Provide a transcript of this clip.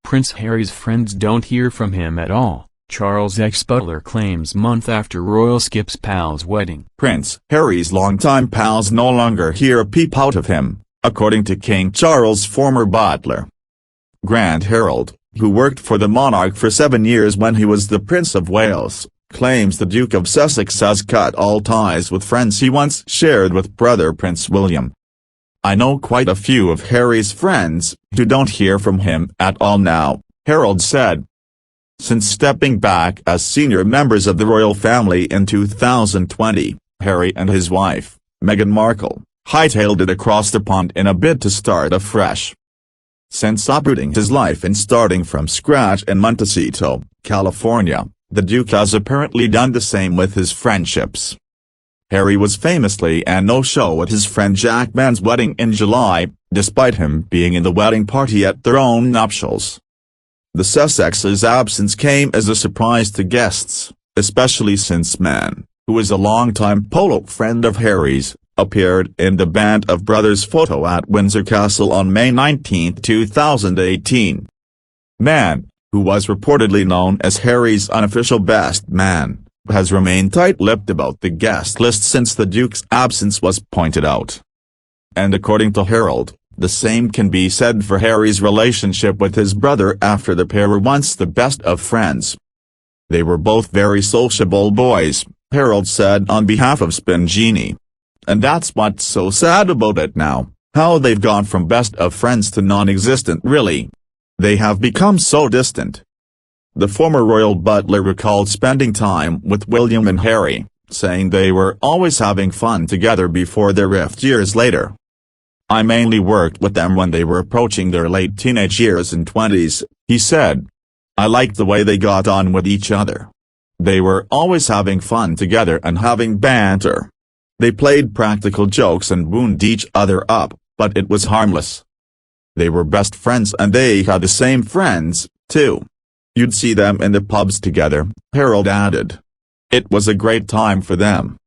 Prince Harry's friends don't hear from him at all, Charles' ex-butler claims month after royal skips pal's wedding. Prince Harry's longtime pals no longer hear a peep out of him, according to King Charles' former butler. Grant Harrold, who worked for the monarch for 7 years when he was the Prince of Wales, claims the Duke of Sussex has cut all ties with friends he once shared with brother Prince William. "I know quite a few of Harry's friends who don't hear from him at all now," Harrold said. Since stepping back as senior members of the royal family in 2020, Harry and his wife, Meghan Markle, hightailed it across the pond in a bid to start afresh. Since uprooting his life and starting from scratch in Montecito, California, the Duke has apparently done the same with his friendships. Harry was famously a no-show at his friend Jack Mann's wedding in July, despite him being in the wedding party at their own nuptials. The Sussexes' absence came as a surprise to guests, especially since Mann, who is a longtime polo friend of Harry's, appeared in the Band of Brothers photo at Windsor Castle on May 19, 2018. Mann, who was reportedly known as Harry's unofficial best man, has remained tight-lipped about the guest list since the Duke's absence was pointed out. And according to Harrold, the same can be said for Harry's relationship with his brother after the pair were once the best of friends. "They were both very sociable boys," Harrold said on behalf of Spin Genie. "And that's what's so sad about it now, how they've gone from best of friends to non-existent really. They have become so distant." The former royal butler recalled spending time with William and Harry, saying they were always having fun together before their rift years later. "I mainly worked with them when they were approaching their late teenage years and 20s, he said. "I liked the way they got on with each other. They were always having fun together and having banter. They played practical jokes and wound each other up, but it was harmless. They were best friends and they had the same friends, too. You'd see them in the pubs together," Harrold added. "It was a great time for them."